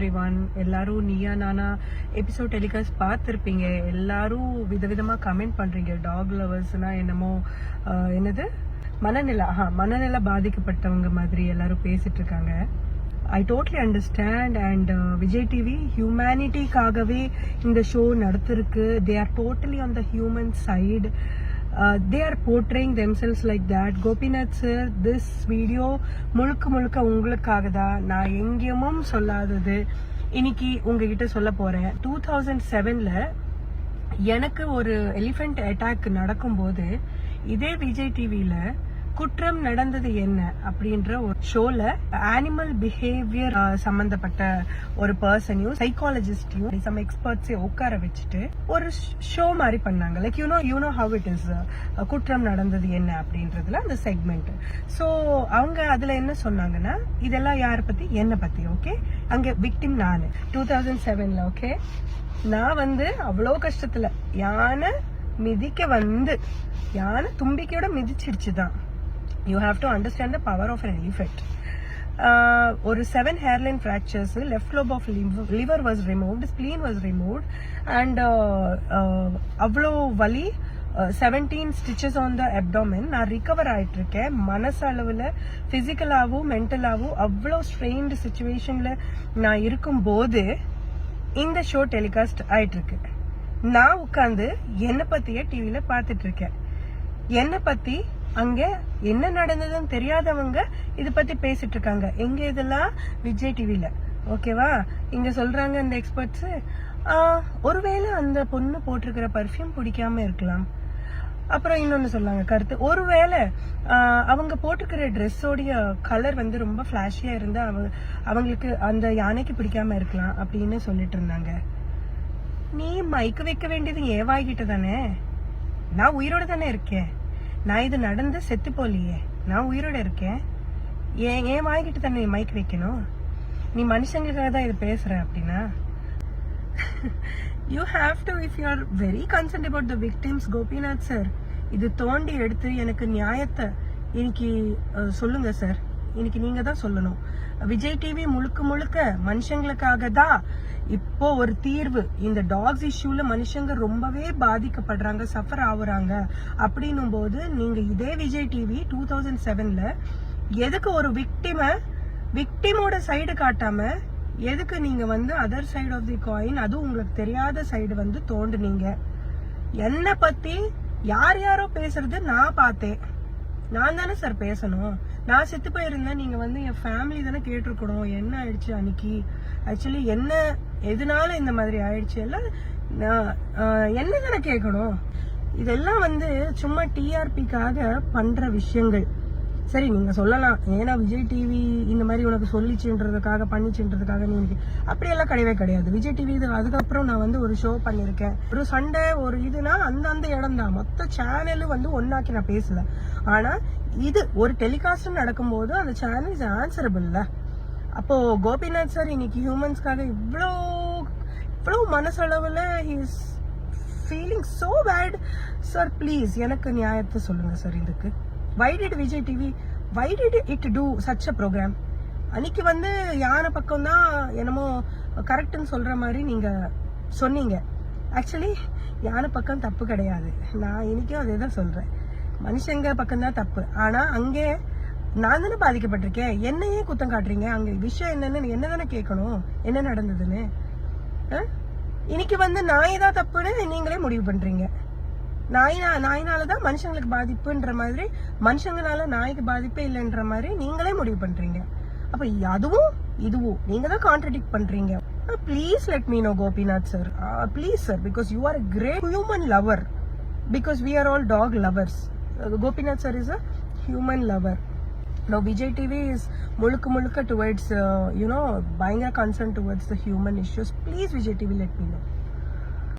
Everyone. எல்லாரும் Neeya Naana episode telecast பார்த்துருப்பீங்க. எல்லாரும் விதவிதமா கமெண்ட் பண்றீங்க. டாக் லவர்ஸ்னா என்னமோ என்னது மனநிலை பாதிக்கப்பட்டவங்க மாதிரி எல்லாரும் பேசிட்டு இருக்காங்க. I totally understand. And Vijay TV ஹியூமனிட்டிக்காகவே இந்த ஷோ நடத்திருக்கு. They are totally on the human side. They are portraying themselves like that. Gopinath sir, this video முழுக்க உங்களுக்காக தான். நான் எங்கேயும் சொல்லாதது இன்னைக்கு உங்ககிட்ட சொல்ல போறேன். 2007ல எனக்கு ஒரு எலிஃபென்ட் அட்டாக் நடக்கும்போது இதே விஜய் டிவில குற்றம் நடந்தது என்ன அப்படின்ற ஒரு ஷோல அனிமல் பிஹேவியர் சம்பந்தப்பட்ட ஒரு பர்சனையும் சைக்காலஜிஸ்டையும் சம் எக்ஸ்பர்ட்ஸை உட்கார வச்சுட்டு ஒரு ஷோ மாதிரி பண்ணாங்க. Like you know how it is குற்றம் நடந்தது என்ன அப்படின்றதுல அந்த செக்மெண்ட். ஸோ அவங்க அதுல என்ன சொன்னாங்கன்னா, இதெல்லாம் யாரை பத்தி, என்னை பத்தி. ஓகே, அங்க விக்டிம் நானு 2007ல. ஓகே, நான் அவ்வளோ கஷ்டத்துல யானை மிதிக்க யானை தும்பிக்கையோட மிதிச்சிடுச்சுதான். You have to understand the power of an elephant. ஒரு 7 hairline fractures, left lobe of liver was removed, spleen was removed, and அவ்வளோ வலி, 17 stitches on the abdomen. நான் ரிகவர் ஆயிட்டு இருக்கேன். மனசளவுல பிசிக்கலாவும் மென்டலாவும் அவ்வளோ ஸ்ட்ரெயின்டு சிச்சுவேஷன்ல நான் இருக்கும்போது இந்த ஷோ டெலிகாஸ்ட் ஆயிட்டு இருக்கு. நான் உட்காந்து என்னை பத்தியே டிவில பார்த்துட்டு இருக்கேன். என்னை பத்தி அங்க என்ன நடந்ததுன்னு தெரியாதவங்க இத பத்தி பேசிட்டு இருக்காங்க. எங்க இதெல்லாம் விஜய் டிவில. ஓகேவா, இங்க சொல்றாங்க இந்த எக்ஸ்பர்ட்ஸ், ஒருவேளை அந்த பொண்ணு போட்டிருக்கிற பர்ஃபியூம் பிடிக்காம இருக்கலாம். அப்புறம் இன்னொன்னு சொல்லாங்க கருத்து, ஒருவேளை அவங்க போட்டிருக்கிற ட்ரெஸ்ஸோடைய கலர் ரொம்ப பிளாஷியா இருந்தா அவங்களுக்கு அந்த யானைக்கு பிடிக்காம இருக்கலாம் அப்படின்னு சொல்லிட்டு இருந்தாங்க. நீ மைக்கு வைக்க வேண்டியது என் வாய்கிட்ட தானே. நான் உயிரோட தானே இருக்கேன். நான் இது நடந்து செத்து போலியே, நான் உயிரோட இருக்கேன். ஏன் வாய்கிட்ட தானே நீ மைக் வைக்கணும். நீ மனுஷங்களுக்காக தான் இது பேசுற அப்படின்னா you have to, if you are very concerned about the victims, Gopinath sir, இது தோண்டி எடுத்து எனக்கு நியாயத்தை இன்னைக்கு சொல்லுங்க சார். இன்னைக்கு நீங்க தான் சொல்லணும். விஜய் டிவி முழுக்க மனுஷங்களுக்காக தான் இப்போ ஒரு தீர்வு. இந்த டாக்ஸ் இஷ்யூல மனுஷங்க ரொம்பவே பாதிக்கப்படுறாங்க, சஃபர் ஆகுறாங்க. அப்படின்னும் போது நீங்க இதே விஜய் டிவி 2007ல எதுக்கு ஒரு விக்டிமோட சைடு காட்டாம எதுக்கு நீங்க other side of the coin, அதுவும் உங்களுக்கு தெரியாத சைடு தோண்டுனீங்க. என்னை பத்தி யாரோ பேசுறது நான் பார்த்தேன். நான் தானே சார் பேசணும். நான் செத்து போயிருந்தேன், நீங்க என் ஃபேமிலி தானே கேட்டிருக்கணும் என்ன ஆயிடுச்சு அன்னைக்கு, ஆக்சுவலி என்ன எதனால இந்த மாதிரி ஆயிடுச்சு எல்லாம் என்ன தானே கேட்கணும். இதெல்லாம் சும்மா டிஆர்பிக்காக பண்ற விஷயங்கள். சரி, நீங்க சொல்லலாம், ஏன்னா விஜய் டிவி இந்த மாதிரி உனக்கு சொல்லிச்சுன்றதுக்காக பண்ணிச்சுன்றதுக்காக நீ அப்படியெல்லாம் கிடையவே கிடையாது. விஜய் டிவி அதுக்கப்புறம் நான் ஒரு ஷோ பண்ணிருக்கேன். ஒரு சண்டை ஒரு இதுனா அந்த இடம் தான். மொத்த சேனலும் ஒன்னாக்கி நான் பேசல. ஆனா இது ஒரு டெலிகாஸ்ட் நடக்கும்போது அந்த சேனல் இஸ் ஆன்சரபிள்ல. அப்போ கோபிநாத் சார் இன்னைக்கு ஹியூமன்ஸ்க்காக இவ்வளோ மனசளவுல he's feeling so bad. Sir please எனக்கு நியாயத்தை சொல்லுங்க சார். இதுக்கு why did Vijay TV, why did it do such a program? அன்னைக்கு யானை பக்கம் தான் என்னமோ கரெக்ட்னு சொல்ற மாதிரி நீங்க சொன்னீங்க. ஆக்சுவலி யானை பக்கம் தப்பு கிடையாது. நான் இன்னைக்கும் அதே தான் சொல்றேன், மனுஷங்க பக்கம் தான் தப்பு. ஆனா அங்கே நான் தானே பாதிக்கப்பட்டிருக்கேன். என்னையே குத்தம் காட்டுறீங்க. அங்க விஷயம் என்னன்னு என்ன தானே கேட்கணும், என்ன நடந்ததுன்னு. இன்னைக்கு நாய் தான் தப்புன்னு நீங்களே முடிவு பண்றீங்க. நாயினாலதான் மனுஷங்களுக்கு பாதிப்புன்ற மாதிரி, மனுஷங்களால நாய்க்கு பாதிப்பே இல்லைன்ற மாதிரி நீங்களே முடிவு பண்றீங்க. அப்ப இதுவும் நீங்க தான் கான்ட்ரடிக்ட் பண்றீங்க. Please let me know Gopinath sir, please sir, because you are a great human lover, because we are all dog lovers. Gopinath sir is a human lover. Now Vijay TV is முழுக்க towards பயங்கர concern towards the human issues. Please Vijay TV let me know.